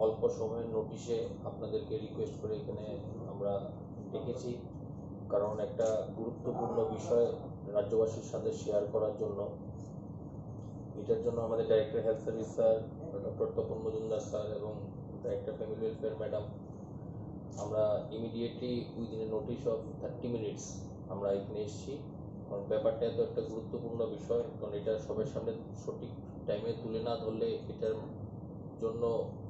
অল্প সময়ের নোটিশে আপনাদেরকে রিকোয়েস্ট করে এখানে আমরা ডেকেছি, কারণ একটা গুরুত্বপূর্ণ বিষয় রাজ্যবাসীর সাথে শেয়ার করার জন্য। এটার জন্য আমাদের director health service sir, doctor Tapan Majumdar sir এবং ডাইরেক্টর ফ্যামিলি ওয়েলফেয়ার ম্যাডাম, আমরা immediately within a notice of 30 minutes আমরা এখানে এসেছি। কারণ ব্যাপারটা এত একটা গুরুত্বপূর্ণ বিষয়, কারণ এটা সবার সামনে সঠিক টাইমে তুলে না ধরলে এটার জন্য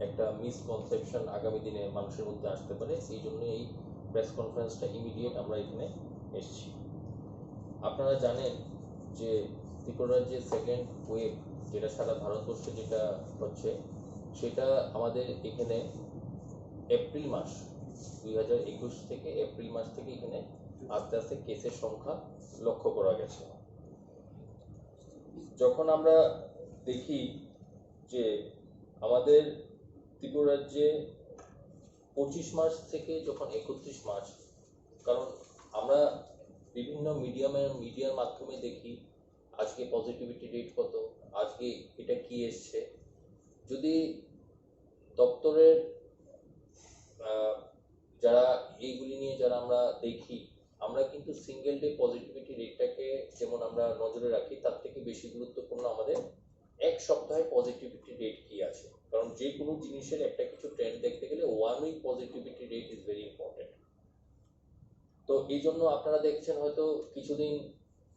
একটা মিসকনসেপশন আগামী দিনে মানুষের মধ্যে আসতে পারে। সেই জন্য এই প্রেস কনফারেন্সটা ইমিডিয়েট আমরা এখানে এসেছি। আপনারা জানেন যে ত্রিপুরার যে সেকেন্ড ওয়েভ, যেটা সারা ভারতবর্ষে যেটা হচ্ছে, সেটা আমাদের এখানে এপ্রিল মাস 2021 থেকে এপ্রিল মাস থেকে এখানে আস্তে আস্তে কেসের সংখ্যা লক্ষ্য করা গেছে। যখন আমরা দেখি যে আমাদের ত্রিপুরা রাজ্যে 25 মার্চ থেকে যখন 31 মার্চ, কারণ আমরা বিভিন্ন মিডিয়ার মাধ্যমে দেখি আজকে পজিটিভিটি রেট কত, আজকে এটা কি এসছে। যদি দপ্তরের যারা এইগুলি নিয়ে যারা আমরা দেখি, আমরা কিন্তু সিঙ্গেল ডে পজিটিভিটি রেটটাকে যেমন আমরা নজরে রাখি, তার থেকে বেশি গুরুত্বপূর্ণ আমাদের এক সপ্তাহে পজিটিভিটি রেট কি আছে। কারণ যে কোনো জিনিসের একটা কিছু ট্রেন্ড দেখতে গেলে 1 week positivity rate is very important. তো এই জন্য আপনারা দেখছেন হয়তো কিছুদিন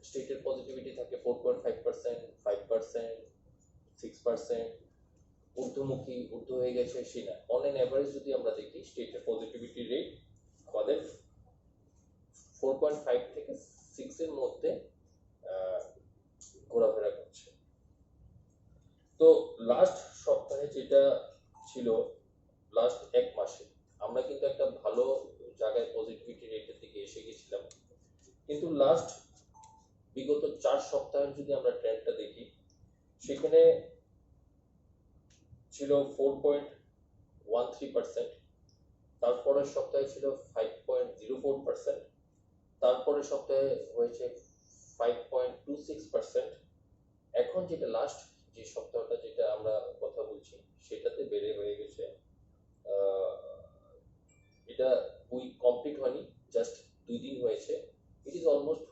স্টেটের পজিটিভিটি থাকে 4.5%, 5%, 6%, ঊর্ধ্ব হয়ে গেছে সেটা। অন এন অ্যাভারেজ যদি আমরা দেখি, স্টেটের পজিটিভিটি রেট আমাদের 4.5 থেকে 6 এর মধ্যে ঘোরাফেরা করছে। তো লাস্ট সপ্তাহে যেটা ছিল, লাস্ট এক মাসে আমরা কিন্তু একটা ভালো জায়গায় পজিটিভিটি রেটের দিকে এসে গেছিলাম। কিন্তু লাস্ট বিগত 4 সপ্তাহের যদি আমরা ট্রেন্ডটা দেখি, সেখানে ছিল 4.13%, তারপরের সপ্তাহে ছিল 5.04%, তারপরের সপ্তাহে হয়েছে 5.26%। এখন যেটা লাস্ট যে সপ্তাহটা যেটা আমরা কথা বলছি, সেটাতে বেড়ে হয়ে গেছে, এটা উইক কমপ্লিট হয়নি, জাস্ট 2 দিন হয়েছে, ইট ইজ অলমোস্ট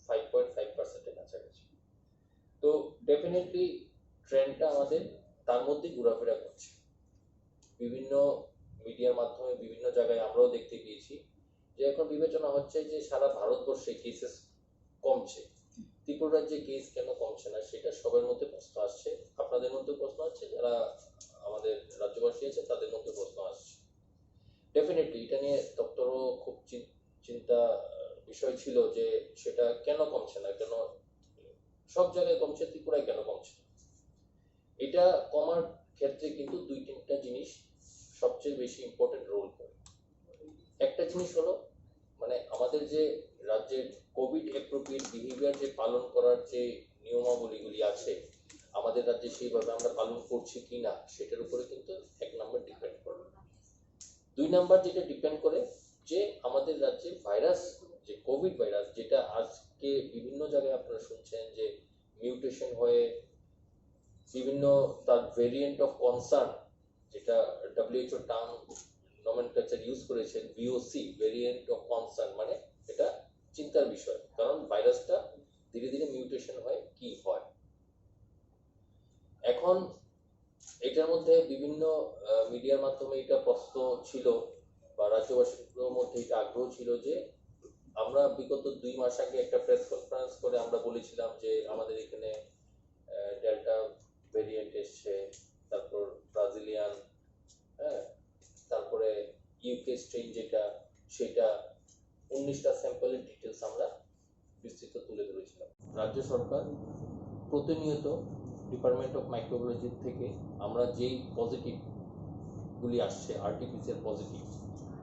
5.5%-এর কাছাকাছি। তো ডেফিনেটলি ট্রেন্ডটা আমাদের তার মধ্যেই ঘোরাফেরা করছে। বিভিন্ন মিডিয়ার মাধ্যমে বিভিন্ন জায়গায় আমরাও দেখতে পেয়েছি যে এখন বিবেচনা হচ্ছে যে সারা ভারতবর্ষে কেসেস কমছে, ত্রিপুরা রাজ্যে কেস কেন কমছে না, সেটা সবার মধ্যে প্রশ্ন আসছে। আপনাদের মধ্যে প্রশ্ন আসছে, যারা আমাদের রাজ্যবাসী আছে তাদের মধ্যে প্রশ্ন আসছে। ডেফিনেটলি এটা নিয়ে দপ্তরও খুব চিন্তা বিষয় ছিল যে সেটা কেন কমছে না, কেন সব জায়গায় কমছে, ত্রিপুরায় কেন কমছে। এটা কমার ক্ষেত্রে কিন্তু 2-3টা জিনিস সবচেয়ে বেশি ইম্পর্টেন্ট রোল করে। একটা জিনিস হলো মানে আমাদের যে রাজ্যের কোভিড অ্যাপ্রোপ্রিয়েট বিহেভিয়ার যে পালন করার যে নিয়মাবলীগুলি আছে আমাদের রাজ্যে, সেইভাবে আমরা পালন করছি কিনা সেটার উপরে কিন্তু 1 নম্বর ডিপেন্ড করে। 2 নম্বর যেটা ডিপেন্ড করে যে আমাদের রাজ্যে ভাইরাস, যে কোভিড ভাইরাস, যেটা আজকে বিভিন্ন জায়গায় আপনারা শুনছেন যে মিউটেশন হয়ে বিভিন্ন তার ভেরিয়েন্ট অফ কনসার্ন, যেটা WHO টার্ম নমেনক্লেচার ইউজ করেছেন, VOC, ভেরিয়েন্ট অফ কনসার্ন, মানে এটা চিন্তার বিষয়, কারণ ভাইরাসটা ধীরে ধীরে মিউটেশন হয় কি হয়। এখন এটার মধ্যে বিভিন্ন মিডিয়ার মাধ্যমে এটা প্রশ্ন ছিল বা রাজ্যবাসীর মধ্যে এটা আগ্রহ ছিল যে আমরা বিগত 2 মাস আগে একটা প্রেস কনফারেন্স করে আমরা বলেছিলাম যে আমাদের এখানে ডেল্টা ভেরিয়েন্ট এসছে, তারপর ব্রাজিলিয়ান, হ্যাঁ, তারপরে ইউকে স্ট্রেন যেটা, সেটা 19টা স্যাম্পলের ডিটেলস আমরা বিস্তৃত তুলে ধরেছিলাম। রাজ্য সরকার প্রতিনিয়ত ডিপার্টমেন্ট অফ মাইক্রোবায়োলজি থেকে আমরা যেই পজিটিভগুলি আসছে, আরটিপিসিআর পজিটিভ,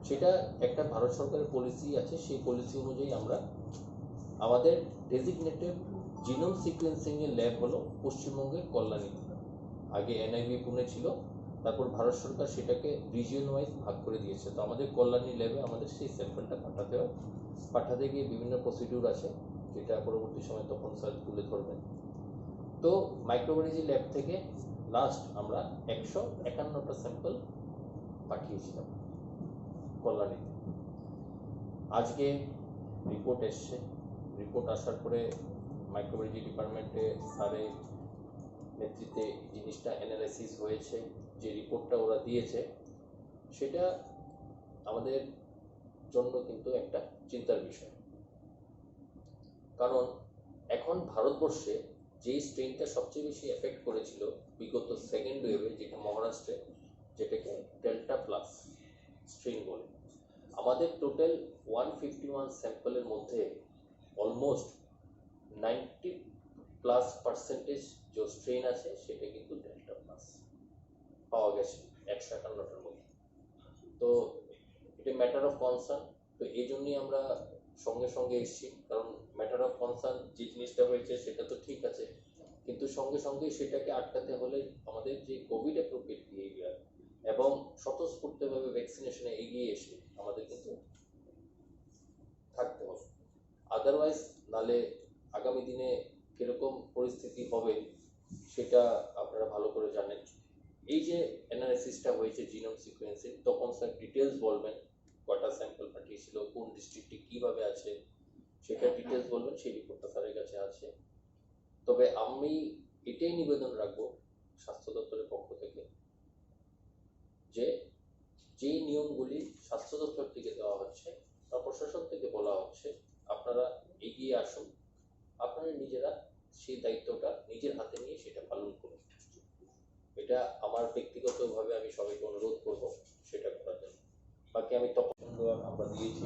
সেটা একটা ভারত সরকারের পলিসি আছে, সেই পলিসি অনুযায়ী আমরা আমাদের ডেজিগনেটেড জিনোম সিকোয়েন্সিং এর ল্যাব হলো পশ্চিমবঙ্গের কল্যাণীতে। আগে এনআইভি পুনে ছিল, তারপর ভারত সরকার সেটাকে রিজিয়ন ওয়াইজ ভাগ করে দিয়েছে। তো আমাদের কল্যাণী ল্যাবে আমাদের সেই স্যাম্পলটা পাঠাতে হয়, পাঠাতে গিয়ে বিভিন্ন প্রসিডিউর আছে, যেটা পরবর্তী সময় তখন স্যার তুলে ধরবেন। তো মাইক্রোবায়োলজি ল্যাব থেকে লাস্ট আমরা 151টা স্যাম্পল পাঠিয়েছিলাম কল্যাণীতে। আজকে রিপোর্ট এসছে, রিপোর্ট আসার পরে মাইক্রোবায়োলজি ডিপার্টমেন্টে স্যারের নেতৃত্বে জিনিসটা অ্যানালাইসিস হয়েছে। যে রিপোর্টটা ওরা দিয়েছে সেটা আমাদের জন্য কিন্তু একটা চিন্তার বিষয়, কারণ এখন ভারতবর্ষে যেই স্ট্রেনটা সবচেয়ে বেশি এফেক্ট করেছিল বিগত সেকেন্ড ওয়েভে, যেটা মহারাষ্ট্রে, যেটাকে ডেল্টা প্লাস স্ট্রেন বলে, আমাদের টোটাল 151 স্যাম্পলের মধ্যে অলমোস্ট 90+% যে স্ট্রেন আছে সেটা কিন্তু ডেল্টা প্লাস পাওয়া গেছে 151টার মধ্যে। তো এটা ম্যাটার অফ কনসার্ন। তো এই জন্যই আমরা সঙ্গে সঙ্গে এসেছি, কারণ ম্যাটার অফ কনসার্ন যে জিনিসটা হয়েছে সেটা তো ঠিক আছে, কিন্তু সঙ্গে সঙ্গে সেটাকে আটকাতে হলে আমাদের যে কোভিড অ্যাপ্রোপ্রিয়েট বিহেভিয়ার এবং স্বতঃস্ফূর্তভাবে ভ্যাকসিনেশনে এগিয়ে এসে আমাদের কিন্তু থাকতে হবে। আদারওয়াইজ নালে আগামী দিনে কিরকম পরিস্থিতি হবে সেটা আপনারা ভালো করে জানেন। এই যে অ্যানালাইসিসটা হয়েছে জিনোম সিকোয়েন্সিং, তখন স্যার ডিটেলস বলবেন কটা স্যাম্পল পাঠিয়েছিল, কোন ডিস্ট্রিক্টে কিভাবে আছে সেটা ডিটেলস বলবেন। সেই রিপোর্টটা স্যারের কাছে আছে। তবে আমি এটাই নিবেদন রাখবো স্বাস্থ্য দপ্তরের পক্ষ থেকে, যে যেই নিয়মগুলি স্বাস্থ্য দপ্তর থেকে দেওয়া হচ্ছে বা প্রশাসন থেকে বলা হচ্ছে, আপনারা এগিয়ে আসুন, আপনারা নিজেরা সেই দায়িত্বটা নিজের হাতে নিয়ে সেটা পালন করুন। এটা আমার ব্যক্তিগতভাবে আমি সবাইকে অনুরোধ করব সেটা করার জন্য। বাকি আমি তখন আমরা দিয়েছি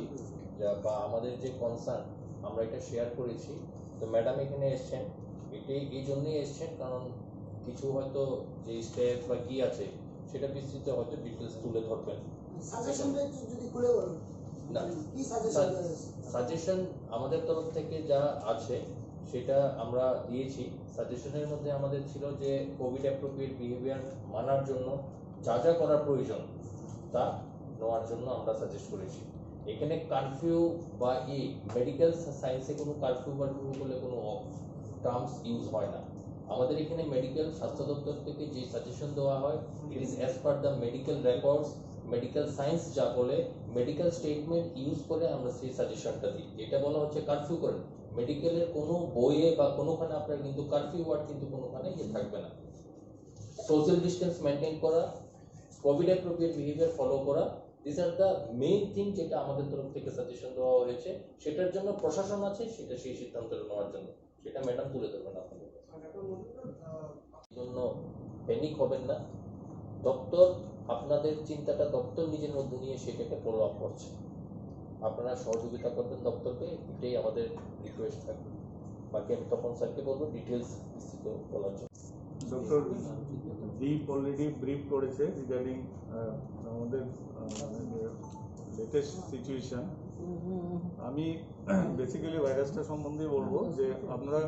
বা আমাদের যে কনসার্ন আমরা এটা শেয়ার করেছি। তো ম্যাডাম এখানে এসছেন, এটাই এই জন্যই এসছেন কারণ কিছু হয়তো যে স্টেপ বা কি আছে সেটা বিস্তৃত হয়তো ডিটেলস তুলে ধরবেন। না, সাজেশন আমাদের তরফ থেকে যা আছে সেটা আমরা দিয়েছি। সাজেশনের মধ্যে আমাদের ছিল যে কোভিড অ্যাপ্রোপ্রিয়েট বিহেভিয়ার মানার জন্য যা যা করার প্রয়োজন তা নেওয়ার জন্য আমরা সাজেস্ট করেছি। এখানে কারফিউ বা মেডিকেল সায়েন্সে কোনো কারফিউ বলে কোনো টার্মস ইউজ হয় না। আমাদের এখানে মেডিকেল স্বাস্থ্য দপ্তর থেকে যে সাজেশন দেওয়া হয়, it is as per the medical records, medical science যা বলে, মেডিকেল স্টেটমেন্ট ইউজ করে আমরা সেই সাজেশনটা দিই। যেটা বলা হচ্ছে কারফিউ করেন, মেডিকেলের কোনো বইয়ে বা কোনোখানে আপনার কিন্তু কারফিউ ওয়ার্ড কিন্তু কোনোখানে থাকবে না। সোশ্যাল ডিস্টেন্স মেনটেন করা, কোভিড অ্যাপ্রোপ্রিয়েট বিহেভিয়ার ফলো করা, this are the main thing যেটা আমাদের তরফ থেকে সাজেশন দেওয়া হয়েছে। সেটার জন্য প্রশাসন আছে, সেটা সেই সিদ্ধান্ত নেওয়ার জন্য, সেটা ম্যাডাম তুলে ধরবেন আপনাদের জন্য। প্যানিক হবেন না, দপ্তর আপনাদের চিন্তাটা দপ্তর নিজের মধ্যে নিয়ে সেটাকে ফলো আপ করছে, আপনারা সহযোগিতা করবেন দপ্তরকে, এটাই আমাদের রিকোয়েস্ট থাকবে। বাকি আমি তখন স্যারকে বলবো ডিটেলস বিস্তৃত বলার জন্য। ডক্টর দীপ অলরেডি ব্রিফ করেছে রিগার্ডিং আমাদের লেটেস্ট সিচুয়েশন। আমি বেসিক্যালি ভাইরাসটা সম্বন্ধে বলবো যে আপনারা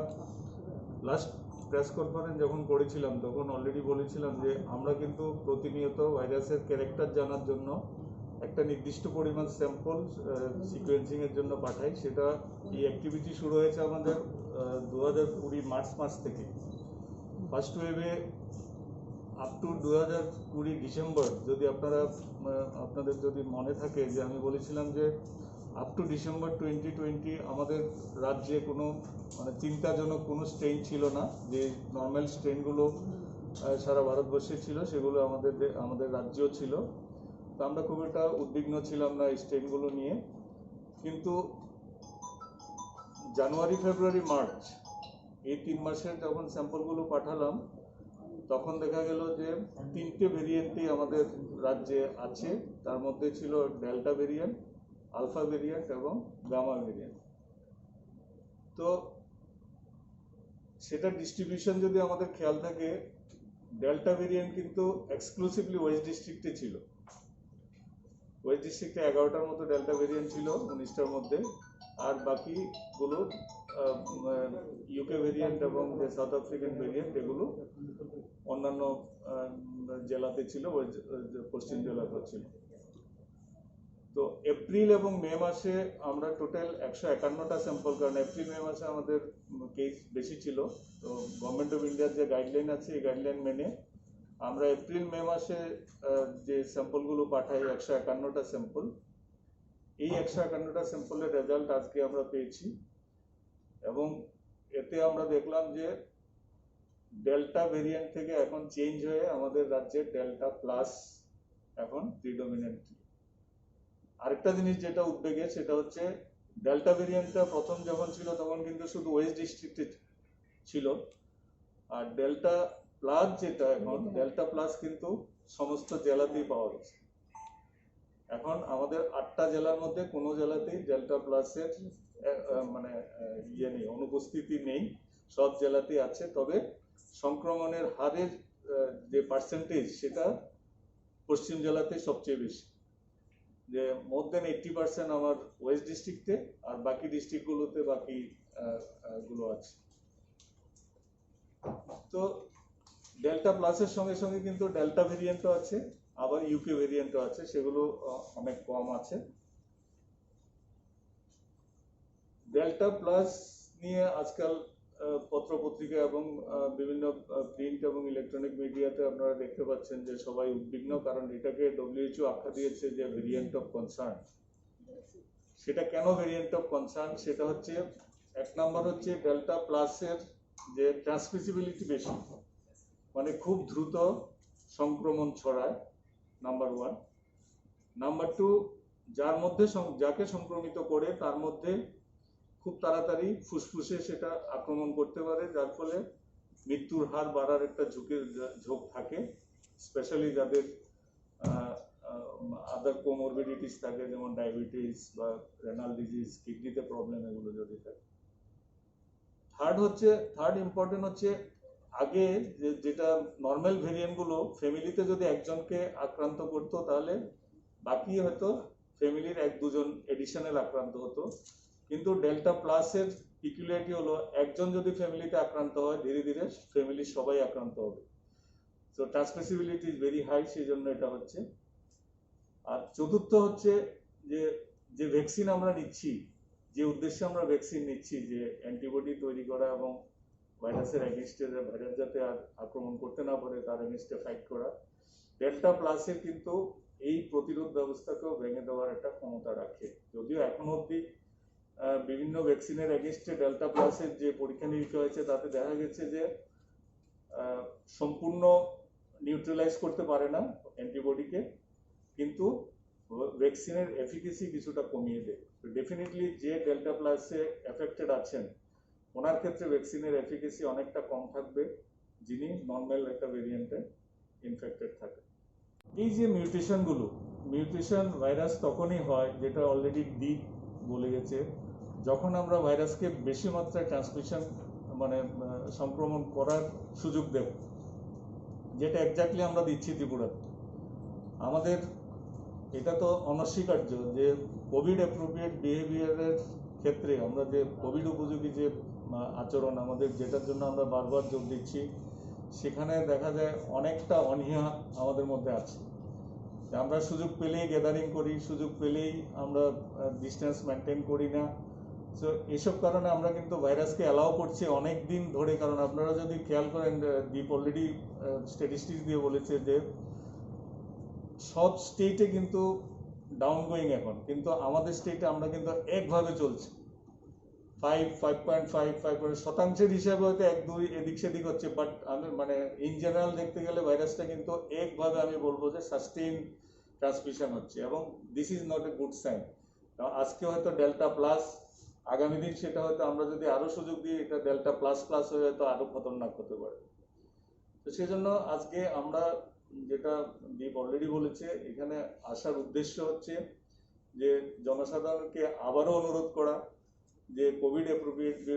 লাস্ট প্রেস কনফারেন্স যখন করেছিলাম তখন অলরেডি বলেছিলাম যে আমরা কিন্তু প্রতিনিয়ত ভাইরাসের ক্যারেক্টার জানার জন্য একটা নির্দিষ্ট পরিমাণ স্যাম্পল সিকোয়েন্সিংয়ের জন্য পাঠাই। সেটা এই অ্যাক্টিভিটি শুরু হয়েছে আমাদের 2020 মার্চ মাস থেকে। ফার্স্ট ওয়েভে আপ টু 2020 ডিসেম্বর, যদি আপনাদের যদি মনে থাকে যে আমি বলেছিলাম যে আপ টু ডিসেম্বর 2020 আমাদের রাজ্যে কোনো চিন্তাজনক কোনো স্ট্রেন ছিল না। যে নর্মাল স্ট্রেনগুলো সারা ভারতবর্ষে ছিল সেগুলো আমাদের রাজ্যেও ছিল। তো আমরা খুব একটা উদ্বিগ্ন ছিলাম না এই স্ট্রেনগুলো নিয়ে। কিন্তু জানুয়ারি, ফেব্রুয়ারি, মার্চ এই 3 মাসের যখন স্যাম্পলগুলো পাঠালাম তখন দেখা গেল যে 3টে ভেরিয়েন্টই আমাদের রাজ্যে আছে। তার মধ্যে ছিল ডেল্টা ভেরিয়েন্ট, আলফা ভেরিয়েন্ট এবং গামা ভেরিয়েন্ট। তো সেটা ডিস্ট্রিবিউশন যদি আমাদের খেয়াল থাকে, ডেল্টা ভেরিয়েন্ট কিন্তু এক্সক্লুসিভলি ওয়েস্ট ডিস্ট্রিক্টে ছিল। ওয়েস্ট ডিস্ট্রিক্টে 11টার মতো ডেল্টা ভেরিয়েন্ট ছিল 19টার মধ্যে, আর বাকিগুলো ইউকে ভেরিয়েন্ট এবং যে সাউথ আফ্রিকান ভেরিয়েন্ট এগুলো অন্যান্য জেলাতে ছিল, পশ্চিম জেলাতে ছিল। তো এপ্রিল এবং মে মাসে আমরা টোটাল 151টা স্যাম্পল, কারণ এপ্রিল মে মাসে আমাদের কেস বেশি ছিল। তো গভর্নমেন্ট অফ ইন্ডিয়ার যে গাইডলাইন আছে এই গাইডলাইন মেনে আমরা এপ্রিল মে মাসে যে স্যাম্পলগুলো পাঠাই 151টা স্যাম্পল, এই 151টা স্যাম্পলের রেজাল্ট আজকে আমরা পেয়েছি এবং এতে আমরা দেখলাম যে ডেল্টা ভেরিয়েন্ট থেকে এখন চেঞ্জ হয়ে আমাদের রাজ্যে ডেল্টা প্লাস এখন প্রিডমিনেন্টলি। আরেকটা জিনিস যেটা উদ্বেগের সেটা হচ্ছে ডেল্টা ভেরিয়েন্টটা প্রথম যখন ছিল তখন কিন্তু শুধু ওয়েস্ট ডিস্ট্রিক্টে ছিল, আর ডেল্টা প্লাস যেটা এখন ডেল্টা প্লাস কিন্তু সমস্ত জেলাতেই পাওয়া গেছে। এখন আমাদের 8টা জেলার মধ্যে কোনো জেলাতেই ডেল্টা প্লাসের মানে ইয়ে নেই, অনুপস্থিতি নেই, সব জেলাতেই আছে। তবে সংক্রমণের হারের যে পার্সেন্টেজ সেটা পশ্চিম জেলাতে সবচেয়ে বেশি, যে মোর দেন 80% আমার ওয়েস্ট ডিস্ট্রিক্টে, আর বাকি ডিস্ট্রিক্টগুলোতে বাকি গুলো আছে। তো ডেল্টা প্লাসের সঙ্গে সঙ্গে কিন্তু ডেল্টা ভেরিয়েন্টও আছে, আবার ইউকে ভেরিয়েন্টও আছে, সেগুলো অনেক কম আছে। ডেল্টা প্লাস নিয়ে আজকাল পত্রপত্রিকা এবং বিভিন্ন প্রিন্ট এবং ইলেকট্রনিক মিডিয়াতে আপনারা দেখতে পাচ্ছেন যে সবাই উদ্বিগ্ন, কারণ এটাকে WHO আখ্যা দিয়েছে যে ভেরিয়েন্ট অফ কনসার্ন। সেটা কেন ভেরিয়েন্ট অফ কনসার্ন? সেটা হচ্ছে, এক নাম্বার হচ্ছে ডেল্টা প্লাসের যে ট্রান্সমিসিবিলিটি বেশি, মানে খুব দ্রুত সংক্রমণ ছড়ায়, নাম্বার ওয়ান। নাম্বার টু, যার মধ্যে যাকে সংক্রমিত করে তার মধ্যে খুব তাড়াতাড়ি ফুসফুসে সেটা আক্রমণ করতে পারে, যার ফলে মৃত্যুর হার বাড়ার একটা ঝোঁক থাকে, স্পেশালি যাদের আদার কোমরবিডিটিস থাকে, যেমন ডায়াবেটিস বা রেনাল ডিজিজ, কিডনিতে প্রবলেম, এগুলো যদি থাকে। থার্ড ইম্পর্টেন্ট হচ্ছে, আগে যেটা নর্মাল ভেরিয়েন্ট গুলো ফ্যামিলিতে যদি একজনকে আক্রান্ত করতো তাহলে বাকি হয়তো ফ্যামিলির 1-2 জন এডিশনাল আক্রান্ত হতো, কিন্তু ডেল্টা প্লাসের পিকুলিয়ারিটি হলো একজন যদি ফ্যামিলিতে আক্রান্ত হয় ধীরে ধীরে ফ্যামিলির সবাই আক্রান্ত হবে। So transmissibility is very high, সেই জন্য এটা হচ্ছে। আর চতুর্থ হচ্ছে যে ভ্যাকসিন আমরা নিচ্ছি, যে উদ্দেশ্যে আমরা ভ্যাকসিন নিচ্ছি, যে অ্যান্টিবডি তৈরি করা এবং ভাইরাসের এগেনস্টে, ভাইরাস যাতে আর আক্রমণ করতে না পারে তার এগেনস্টে ফাইট করা, ডেল্টা প্লাসের কিন্তু এই প্রতিরোধ ব্যবস্থাকেও ভেঙে দেওয়ার একটা ক্ষমতা রাখে। যদিও এখনো অব্দি বিভিন্ন ভ্যাকসিনের এগেনস্টে ডেল্টা প্লাসের যে পরীক্ষা নিরীক্ষা হয়েছে তাতে দেখা গেছে যে সম্পূর্ণ নিউট্রালাইজ করতে পারে না অ্যান্টিবডিকে, কিন্তু ভ্যাকসিনের এফিকেসি কিছুটা কমিয়ে দেয়। তো ডেফিনেটলি যে ডেল্টা প্লাসে এফেক্টেড আছেন ওনার ক্ষেত্রে ভ্যাকসিনের এফিকেসি অনেকটা কম থাকবে যিনি নর্মাল একটা ভেরিয়েন্টে ইনফেক্টেড থাকে। এই যে মিউটেশন ভাইরাস তখনই হয়, যেটা অলরেডি ডিপ বলে গেছে, যখন আমরা ভাইরাসকে বেশি মাত্রায় ট্রান্সমিশন মানে সংক্রমণ করার সুযোগ দেব, যেটা এক্স্যাক্টলি আমরা দিচ্ছি ত্রিপুরাতে। আমাদের এটা তো অনস্বীকার্য যে কোভিড অ্যাপ্রোপ্রিয়েট বিহেভিয়ারের ক্ষেত্রে আমরা যে কোভিড উপযোগী যে আচরণ আমাদের, যেটার জন্য আমরা বারবার জোর দিচ্ছি, সেখানে দেখা যায় অনেকটা অনীহা আমাদের মধ্যে আছে। আমরা সুযোগ পেলেই গ্যাদারিং করি, সুযোগ পেলেই আমরা ডিস্টেন্স মেনটেন করি না। সো এসব কারণে আমরা কিন্তু ভাইরাসকে অ্যালাউ করছি অনেক দিন ধরে। কারণ আপনারা যদি খেয়াল করেন, দীপ অলরেডি স্ট্যাটিস্টিক্স দিয়ে বলেছে যে সব স্টেটে কিন্তু ডাউন গোয়িং এখন, কিন্তু আমাদের স্টেটে আমরা কিন্তু একভাবে চলছি, 5.5 শতাংশের হিসাবে হয়তো 1-2 এদিক সেদিক হচ্ছে, বাট আমি মানে ইন জেনারেল দেখতে গেলে ভাইরাসটা কিন্তু একভাবে আমি বলবো যে সাস্টেইন ট্রান্সমিশন হচ্ছে, এবং this is not a good sign. আজকে হয়তো ডেল্টা প্লাস, আগামী দিন সেটা হয়তো আমরা যদি আরো সুযোগ দিই এটা ডেল্টা প্লাস প্লাস হয়ে হয়তো আরো খতরনাক হতে পারে। তো সেই জন্য আজকে আমরা যেটা দীপ অলরেডি বলেছে, এখানে আসার উদ্দেশ্য হচ্ছে যে জনসাধারণকে আবারও অনুরোধ করা যে কোভিড অ্যাপ্রোপ্রিয়েট যে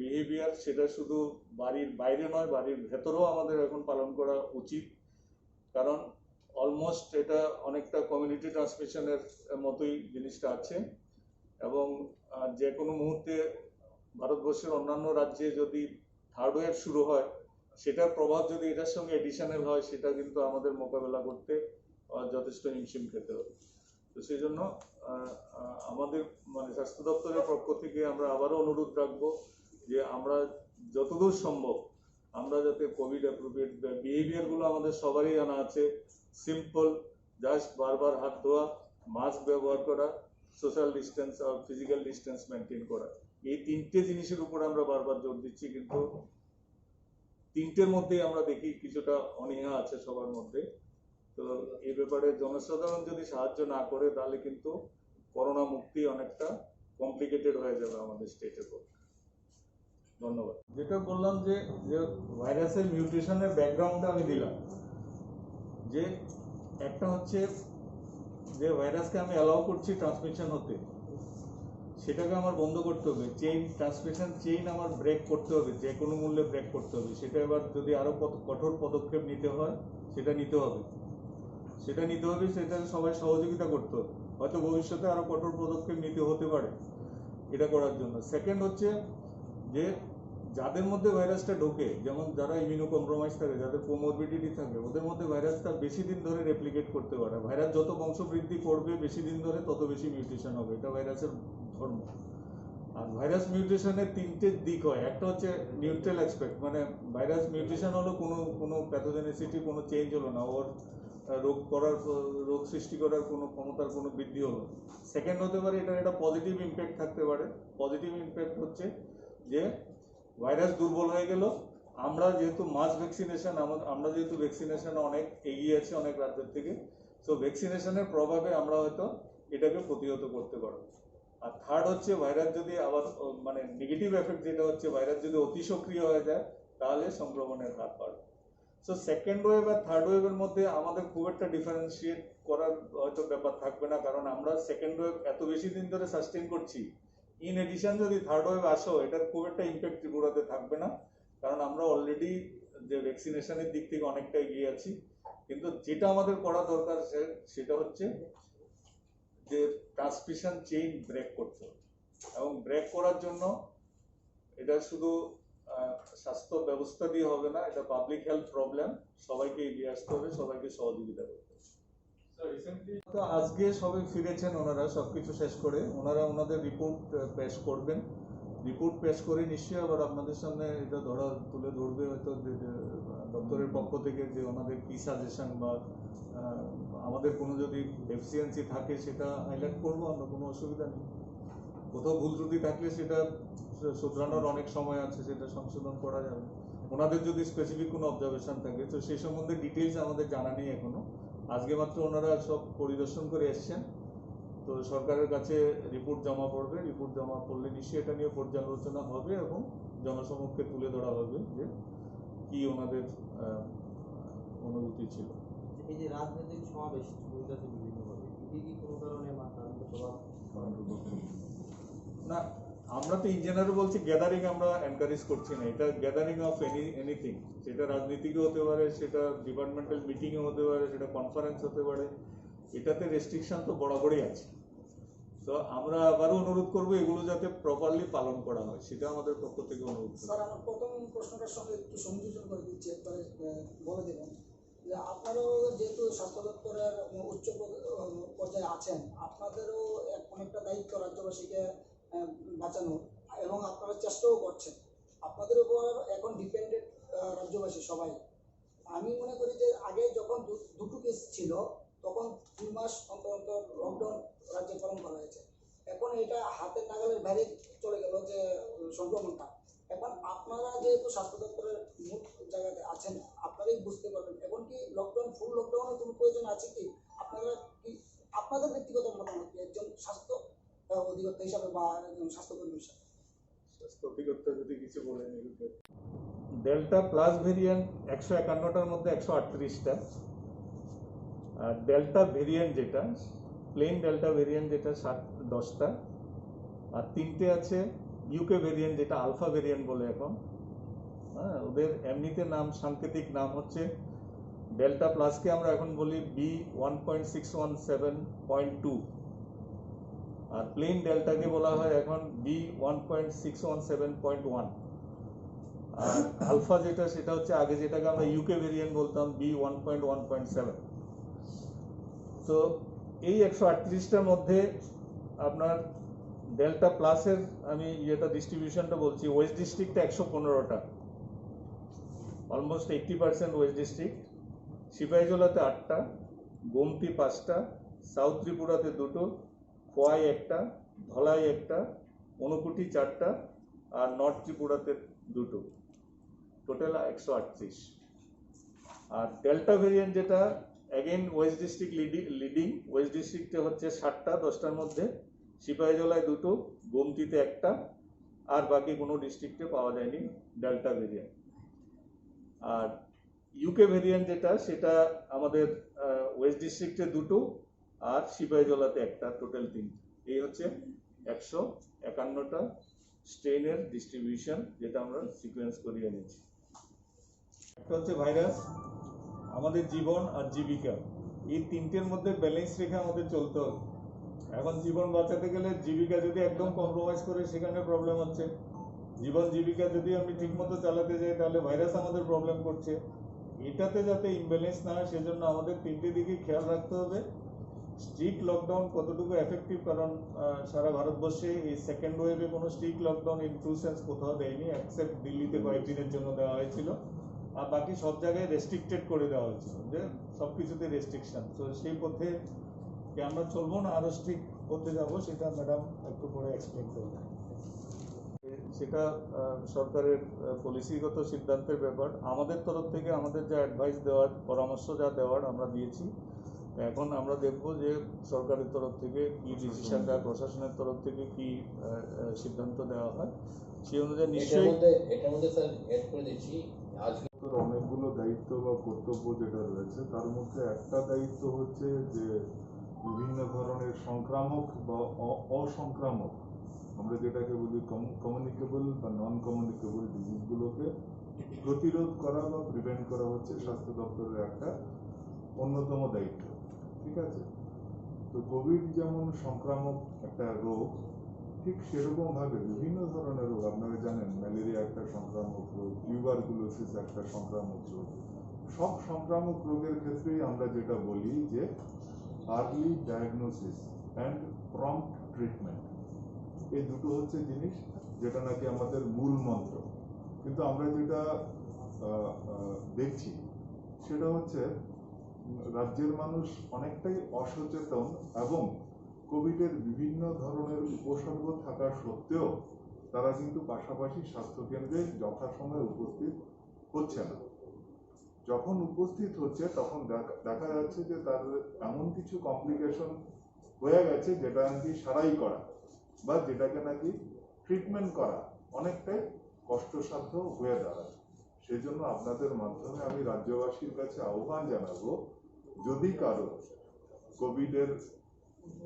বিহেভিয়ার সেটা শুধু বাড়ির বাইরে নয়, বাড়ির ভেতরেও আমাদের এখন পালন করা উচিত। কারণ অলমোস্ট এটা অনেকটা কমিউনিটি ট্রান্সমিশনের মতোই জিনিসটা আছে, এবং যে কোনো মুহূর্তে ভারতবর্ষের অন্যান্য রাজ্যে যদি থার্ড ওয়েভ শুরু হয়, সেটার প্রভাব যদি এটার সঙ্গে এডিশনাল হয়, সেটা কিন্তু আমাদের মোকাবেলা করতে যথেষ্ট হিমশিম খেতে হবে। তো সেই জন্য আমাদের মানে স্বাস্থ্য দপ্তরের পক্ষ থেকে আমরা আবারও অনুরোধ রাখবো যে আমরা যতদূর সম্ভব আমরা যাতে কোভিড অ্যাপ্রোপ্রিয়েট বিহেভিয়ারগুলো আমাদের সবারই জানা আছে, সিম্পল, জাস্ট বারবার হাত ধোয়া, মাস্ক ব্যবহার করা, সোশ্যাল ডিস্টেন্স আর ফিজিক্যাল ডিস্টেন্স মেনটেন করা, এই তিনটে জিনিসের উপর আমরা বারবার জোর দিচ্ছি। কিন্তু তিনটের মধ্যেই আমরা দেখি কিছুটা অনীহা আছে সবার মধ্যে। তো এই ব্যাপারে জনসাধারণ যদি সাহায্য না করে তাহলে কিন্তু করোনা মুক্তি অনেকটা কমপ্লিকেটেড হয়ে যাবে আমাদের স্টেটের পক্ষে। ধন্যবাদ। যেটা বললাম যে ভাইরাসের মিউটেশনের ব্যাকগ্রাউন্ডটা আমি দিলাম, যে একটা হচ্ছে যে ভাইরাসকে আমি অ্যালাউ করছি ট্রান্সমিশন হতে, সেটাকে আমার বন্ধ করতে হবে। চেইন ট্রান্সমিশন চেইন আমার ব্রেক করতে হবে, যে কোনো মূল্যে ব্রেক করতে হবে। সেটা এবার যদি আরো কঠোর পদক্ষেপ নিতে হয় সেটা নিতে হবে, সেটাকে সবাই সহযোগিতা করতে হবে। হয়তো ভবিষ্যতে আরো কঠোর পদক্ষেপ নিতে হতে পারে এটা করার জন্য। সেকেন্ড হচ্ছে যে যাদের মধ্যে ভাইরাসটা ঢোকে, যেমন যারা ইমিউনো কম্প্রোমাইজ থাকে, যাদের কোমরবিডিটি থাকে, ওদের মধ্যে ভাইরাসটা বেশি দিন ধরে রেপ্লিকেট করতে পারে। ভাইরাস যত বংশবৃদ্ধি করবে বেশি দিন ধরে, তত বেশি মিউটেশন হবে, এটা ভাইরাসের ধর্ম। আর ভাইরাস মিউটেশনের তিনটে দিক হয়। একটা হচ্ছে নিউট্রাল অ্যাসপেক্ট, মানে ভাইরাস মিউটেশন হলো কোনো প্যাথোজেনিসিটি, কোনো চেঞ্জ হলো না, ওর রোগ সৃষ্টি করার কোনো ক্ষমতার কোনো বৃদ্ধি হলো। সেকেন্ড হতে পারে এটার একটা পজিটিভ ইম্প্যাক্ট থাকতে পারে। পজিটিভ ইম্প্যাক্ট হচ্ছে যে ভাইরাস দুর্বল হয়ে গেল, আমরা যেহেতু মাস ভ্যাকসিনেশন, আমরা যেহেতু ভ্যাকসিনেশন অনেক এগিয়ে আছে অনেক রাজ্যের থেকে, তো ভ্যাকসিনেশনের প্রভাবে আমরা হয়তো এটাকে প্রতিহত করতে পারবো। আর থার্ড হচ্ছে ভাইরাস যদি আবার মানে নেগেটিভ এফেক্ট যেটা হচ্ছে, ভাইরাস যদি অতি সক্রিয় হয়ে যায় তাহলে সংক্রমণের হার বাড়বে। সো সেকেন্ড ওয়েভ আর থার্ড ওয়েভের মধ্যে আমাদের খুব একটা ডিফারেন্সিয়েট করার হয়তো ব্যাপার থাকবে না, কারণ আমরা সেকেন্ড ওয়েভ এত বেশি দিন ধরে সাস্টেইন করছি। ইন এডিশন যদি থার্ড ওয়েভ আসো, এটার খুব একটা ইম্প্যাক্ট ত্রিপুরাতে থাকবে না, কারণ আমরা অলরেডি যে ভ্যাকসিনেশনের দিক থেকে অনেকটা এগিয়ে আছি। কিন্তু যেটা আমাদের করা দরকার সেটা হচ্ছে যে ট্রান্সমিশন চেইন ব্রেক করতে হবে, এবং ব্রেক করার জন্য এটা শুধু স্বাস্থ্য ব্যবস্থা দিয়ে হবে না, এটা পাবলিক হেলথ প্রবলেম। সবাইকে এগিয়ে আসতে হবে, সবাইকে সহযোগিতা করতে হবে। তো আজকে সবাই ফিরেছেন, ওনারা সবকিছু শেষ করে ওনারা ওনাদের রিপোর্ট পেশ করবেন। রিপোর্ট পেশ করে নিশ্চয়ই আবার আপনাদের সামনে এটা তুলে ধরবে হয়তো দপ্তরের পক্ষ থেকে, যে ওনাদের কি সাজেশন বা আমাদের কোনো যদি ডেফিসিয়েন্সি থাকে সেটা হাইলাইট করবো আমরা, কোনো অসুবিধা নেই। কোথাও ভুল ত্রুটি থাকলে সেটা শুধরানোর অনেক সময় আছে, সেটা সংশোধন করা যাবে। ওনাদের যদি স্পেসিফিক কোনো অবজারভেশন থাকে, তো সেই সম্বন্ধে ডিটেলস আমাদের জানা নেই এখনো। আজকে মাত্র ওনারা সব পরিদর্শন করে এসছেন, তো সরকারের কাছে রিপোর্ট জমা পড়বে। রিপোর্ট জমা পড়লে নিশ্চয়ই এটা নিয়ে পর্যালোচনা হবে এবং জনসমক্ষে তুলে ধরা হবে যে কি ওনাদের অনুভূতি ছিল। এই যে রাজনৈতিক সমাবেশ বিভিন্নভাবে, এটি কি কোনো কারণে না, আমরা তো ইন জেনারেল বলছি গ্যাদারিং আমরা এনকারেজ করছি না। এটা গ্যাদারিং অফ এনিথিং, সেটা রাজনীতিকে হতে পারে, সেটা ডিপার্টমেন্টাল মিটিংয়ে হতে পারে, সেটা কনফারেন্স হতে পারে, এটাতে রেস্ট্রিকশন তো বরাবরই আছে। তো আমরা আবারও অনুরোধ করবো এগুলো যাতে প্রপারলি পালন করা হয়, সেটা আমাদের পক্ষ থেকে অনুরোধ। স্যার, আমার প্রথম প্রশ্নটার সঙ্গে একটু সংযোজন করে দিচ্ছি, একবারে বলে দেবেন যে আপনারও যেহেতু স্বাস্থ্য দপ্তরের উচ্চ পর্যায়ে আছেন, আপনাদেরও অনেকটা দায়িত্ব রাজ্যবাসীকে বাঁচানোর, এবং আপনারা চেষ্টাও করছেন। আপনাদের উপর এখন ডিপেন্ডেন্ট রাজ্যবাসী সবাই। আমি মনে করি যে আগে যখন দুটো কেস ছিল তখন 2 মাস অন্তর অন্তর লকডাউন রাজ্যে পালন করা হয়েছে। এখন এটা হাতের নাগালের বাইরে চলে গেল যে সংক্রমণটা। এখন আপনারা যেহেতু স্বাস্থ্য দপ্তরের মূল জায়গাতে আছেন, আপনারাই বুঝতে পারবেন এখন কি লকডাউন, ফুল লকডাউনের কোনো প্রয়োজন আছে কি? আপনারা কি, আপনাদের ব্যক্তিগত মতামত কি একজন স্বাস্থ্য অধিকর্তা হিসাবে বা একজন স্বাস্থ্যকর্মী হিসাবে? স্বাস্থ্য অধিকর্তা যদি কিছু বলেন। ডেল্টা প্লাস ভেরিয়েন্ট 151টার মধ্যে 138টা, আর ডেল্টা ভেরিয়েন্ট যেটা প্লেন ডেল্টা ভেরিয়েন্ট যেটা 10টা, আর 3টে আছে ইউকে ভেরিয়েন্ট যেটা আলফা ভেরিয়েন্ট বলে এখন। হ্যাঁ, ওদের এমনিতে নাম, সাংকেতিক নাম হচ্ছে ডেল্টা প্লাসকে আমরা এখন বলি B1.617.2, আর প্লেন ডেল্টাকে বলা হয় এখন B1.617.1, আর আলফা যেটা সেটা হচ্ছে আগে যেটাকে আমরা ইউকে ভেরিয়েন্ট বলতাম B1.1.7। তো এই 138টার মধ্যে আপনার ডেল্টা প্লাসের আমি ডিস্ট্রিবিউশনটা বলছি। ওয়েস্ট ডিস্ট্রিক্টে 115টা, অলমোস্ট 80% ওয়েস্ট ডিস্ট্রিক্ট, সিপাহীজলাতে 8টা, গোমতি 5টা, সাউথ ত্রিপুরাতে 2টো, খোয়াই 1টা, ধলাই 1টা, ঊনকোটি 4টা আর নর্থ ত্রিপুরাতে 2টো, টোটাল 138। আর ডেল্টা ভেরিয়েন্ট যেটা again West district leading, West ডিস্ট্রিক্টে হচ্ছে 7টা 10টার মধ্যে, সিপাহীজলায় 2টো, গোমতিতে 1টা, আর বাকি কোনো ডিস্ট্রিক্টে পাওয়া যায়নি ডেল্টা ভেরিয়েন্ট। আর ইউকে ভেরিয়েন্ট যেটা, সেটা আমাদের ওয়েস্ট ডিস্ট্রিক্টে 2টো আর সিপাহীজলাতে 1টা, টোটাল 3। এই হচ্ছে 151টা স্ট্রেনের ডিস্ট্রিবিউশন, যেটা আমরা সিকোয়েন্স করিয়ে নিয়েছি। একটা হচ্ছে ভাইরাস, আমাদের জীবন আর জীবিকা, এই তিনটের মধ্যে ব্যালেন্স রেখে আমাদের চলতে হবে। এখন জীবন বাঁচাতে গেলে জীবিকা যদি একদম কম্প্রোমাইজ করে, সেখানে প্রবলেম হচ্ছে। জীবন জীবিকা যদি আমি ঠিকমতো চালাতে যাই, তাহলে ভাইরাস আমাদের প্রবলেম করছে। এটাতে যাতে ইমব্যালেন্স না হয়, সেজন্য আমাদের তিনটে দিকে খেয়াল রাখতে হবে। স্ট্রিক্ট লকডাউন কতটুকু এফেক্টিভ, কারণ সারা ভারতবর্ষে এই সেকেন্ড ওয়েভে কোনো strict lockdown in true sense কোথাও দেয়নি, এক্সেপ্ট দিল্লিতে কয়েকদিনের জন্য দেওয়া হয়েছিল, আর বাকি সব জায়গায় রেস্ট্রিক্টেড করে দেওয়া হয়েছিল, যে সব কিছুতে রেস্ট্রিকশন। তো সেই পথে কি আমরা চলবো না আরো স্ট্রিক্ট করতে যাবো, সেটা ম্যাডাম একটু পরে এক্সপ্লেন করবেন। সেটা সরকারের পলিসিগত সিদ্ধান্তের ব্যাপার। আমাদের তরফ থেকে আমাদের যা অ্যাডভাইস দেওয়ার, পরামর্শ যা দেওয়ার আমরা দিয়েছি। এখন আমরা দেখব যে সরকারের তরফ থেকে কি ডিসিশন দেয়, প্রশাসনের তরফ থেকে কি সিদ্ধান্ত দেওয়া হয়, সেই অনুযায়ী নিশ্চয়ই। এটার মধ্যে স্যার এড করে দিচ্ছি, আজ অনেকগুলো দায়িত্ব বা কর্তব্য যেটা রয়েছে, তার মধ্যে একটা দায়িত্ব হচ্ছে যে বিভিন্ন ধরনের সংক্রামক বা অসংক্রামক, আমরা যেটাকে বলি কমিউনিকেবল বা নন কমিউনিকেবল ডিজিজগুলোকে প্রতিরোধ করা বা প্রিভেন্ট করা হচ্ছে স্বাস্থ্য দপ্তরের একটা অন্যতম দায়িত্ব। ঠিক আছে? তো কোভিড যেমন সংক্রামক একটা রোগ, ঠিক সেরকম ভাবে বিভিন্ন ধরনের রোগ, আপনারা জানেন ম্যালেরিয়া একটা সংক্রামক রোগ, টিউবারকুলোসিস একটা সংক্রামক রোগ। সব সংক্রামক রোগের ক্ষেত্রেই আমরা যেটা বলি যে early diagnosis and prompt treatment, এই দুটো হচ্ছে জিনিস যেটা নাকি আমাদের মূল মন্ত্র। কিন্তু আমরা যেটা দেখছি সেটা হচ্ছে রাজ্যের মানুষ অনেকটাই অসচেতন, এবং কোভিডের বিভিন্ন ধরনের উপসর্গ থাকা সত্ত্বেও তারা কিন্তু পাশাপাশি স্বাস্থ্যকেন্দ্রে যথাসময়ে উপস্থিত হচ্ছে না। যখন উপস্থিত হচ্ছে তখন দেখা যাচ্ছে যে তার এমন কিছু কমপ্লিকেশন হয়ে গেছে যেটা নাকি সারাই করা বা যেটাকে নাকি ট্রিটমেন্ট করা অনেকটাই কষ্টসাধ্য হয়ে দাঁড়ায়। সেই জন্য আপনাদের মাধ্যমে আমি রাজ্যবাসীর কাছে আহ্বান জানাবো, যদি কারো কোভিডের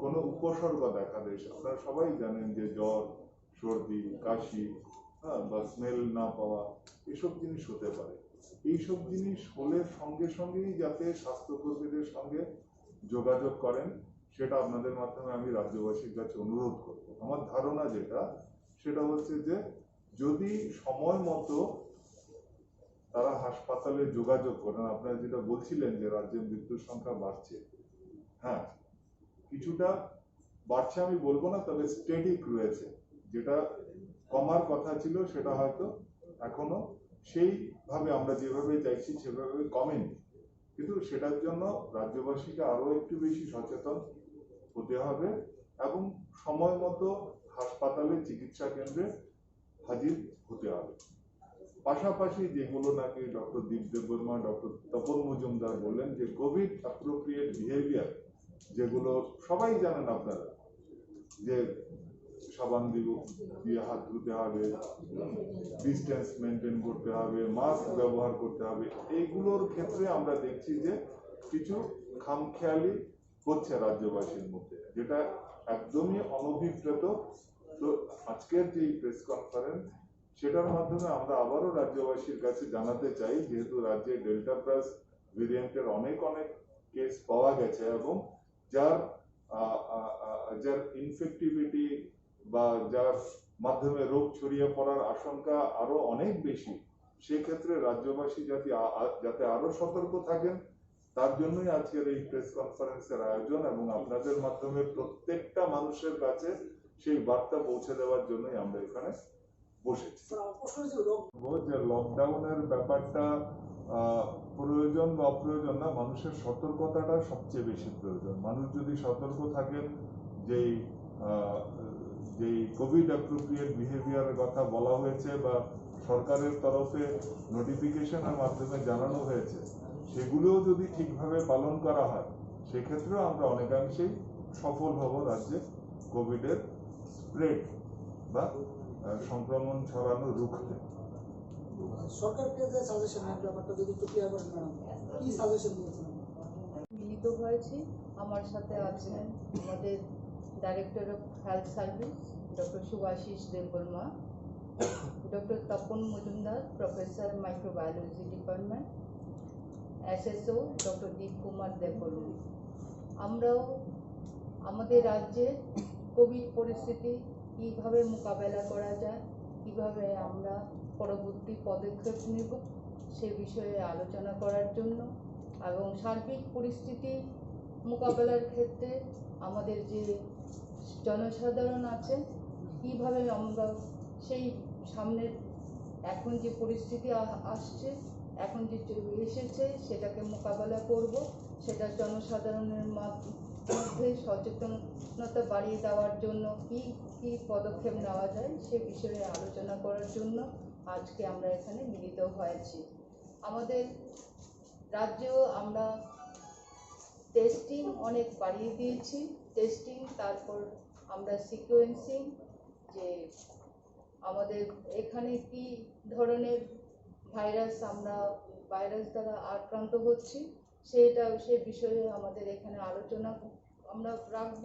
কোনো উপসর্গ দেখা দেয়, আপনারা সবাই জানেন যে জ্বর, সর্দি, কাশি, বা স্মেল না পাওয়া, এসব জিনিস হতে পারে। এইসব জিনিস হলে সঙ্গে সঙ্গেই যাতে স্বাস্থ্যকর্মীদের সঙ্গে যোগাযোগ করেন, সেটা আপনাদের মাধ্যমে আমি রাজ্যবাসীর কাছে অনুরোধ করব। আমার ধারণা যেটা, সেটা হচ্ছে যে যদি সময় মতো তারা হাসপাতালে যোগাযোগ করেন, আপনারা যেটা বলছিলেন যে রাজ্যের মৃত্যুর সংখ্যা বাড়ছে, হ্যাঁ কিছুটা বাড়ছে আমি বলবো না, তবে স্টেডিক রয়েছে। যেটা কমার কথা ছিল সেটা হয়তো এখনো সেইভাবে আমরা যেভাবে চাইছি সেভাবে কমেনি, কিন্তু সেটার জন্য রাজ্যবাসীকে আরো একটু বেশি সচেতন হতে হবে এবং সময় মতো হাসপাতালে, চিকিৎসা কেন্দ্রে হাজির হতে হবে। পাশাপাশি যেগুলো নাকি ডক্টর দীপ দেববর্মা, ডক্টর তপন মজুমদার বললেন যে কোভিড অ্যাপ্রোপ্রিয়েট বিহেভিয়ার, যেগুলো সবাই জানেন আপনারা, যে সাবান দিয়ে হাত ধুতে হবে, ডিস্টেন্স মেনটেন করতে হবে, মাস্ক ব্যবহার করতে হবে, এইগুলোর ক্ষেত্রে আমরা দেখছি যে কিছু খামখেয়ালি হচ্ছে রাজ্যবাসীর মধ্যে, যেটা একদমই অনভিপ্রেত। তো আজকের যে প্রেস কনফারেন্স, সেটার মাধ্যমে আমরা আবারও রাজ্যবাসীর কাছে জানাতে চাই, যেহেতু রাজ্যে ডেল্টা প্লাস ভেরিয়েন্টের অনেক কেস পাওয়া গেছে এবং যার ইনফেক্টিভিটি বা যার মাধ্যমে রোগ ছড়িয়ে পড়ার আশঙ্কা আরো অনেক বেশি, সেক্ষেত্রে রাজ্যবাসী যাতে আরো সতর্ক থাকেন, তার জন্যই আজকের এই প্রেস কনফারেন্সের আয়োজন, এবং আপনাদের মাধ্যমে প্রত্যেকটা মানুষের কাছে সেই বার্তা পৌঁছে দেওয়ার জন্যই আমরা এখানে বসেছে। স্যার আমার প্রশ্ন হচ্ছে বলবো যে লকডাউনের ব্যাপারটা প্রয়োজন বা অপ্রয়োজন না, মানুষের সতর্কতাটা সবচেয়ে বেশি প্রয়োজন। মানুষ যদি সতর্ক থাকেন, যেই যেই কোভিড অ্যাপ্রোপ্রিয়েট বিহেভিয়ারের কথা বলা হয়েছে বা সরকারের তরফে নোটিফিকেশনের মাধ্যমে জানানো হয়েছে, সেগুলোও যদি ঠিকভাবে পালন করা হয়, সেক্ষেত্রেও আমরা অনেকাংশেই সফল হব রাজ্যে কোভিডের স্প্রেড বা সংক্রমণ ছড়ানো রুখতে। সরকারকে যে সাজেশন ব্যাপারটা যদি একটু ক্লিয়ার করেন ম্যাডাম, কি সাজেশন দিয়েছেন? মিলিত হয়েছি। আমার সাথে আছেন আমাদের director of health service doctor Shubhashis Debbarma, doctor Tapan Majumdar, professor microbiology department, SSO doctor Deep Kumar Debbarma. আমরাও আমাদের রাজ্যে কোভিড পরিস্থিতি কীভাবে মোকাবেলা করা যায়, কীভাবে আমরা পরবর্তী পদক্ষেপ নেব সে বিষয়ে আলোচনা করার জন্য এবং সার্বিক পরিস্থিতি মোকাবেলার ক্ষেত্রে আমাদের যে জনসাধারণ আছে কীভাবে আমরা সেই সামনের এখন যে পরিস্থিতি আসছে, এখন যে এসেছে সেটাকে মোকাবেলা করব, সেটা জনসাধারণের মধ্যে সচেতনতা বাড়িয়ে দেওয়ার জন্য কি কি পদক্ষেপ নেওয়া যায় সে বিষয়ে আলোচনা করার জন্য আজকে আমরা এখানে মিলিত হয়েছি। আমাদের রাজ্যেও আমরা টেস্টিং অনেক বাড়িয়ে দিয়েছি, টেস্টিং, তারপর আমরা সিকোয়েন্সিং, যে আমাদের এখানে কি ধরনের ভাইরাস দ্বারা আক্রান্ত হচ্ছি সে বিষয়ে আমাদের এখানে আলোচনা আমরা রাখব।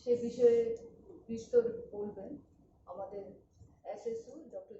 সে বিষয়ে বিস্তর বলবেন আমাদের এসএসও ডক্টর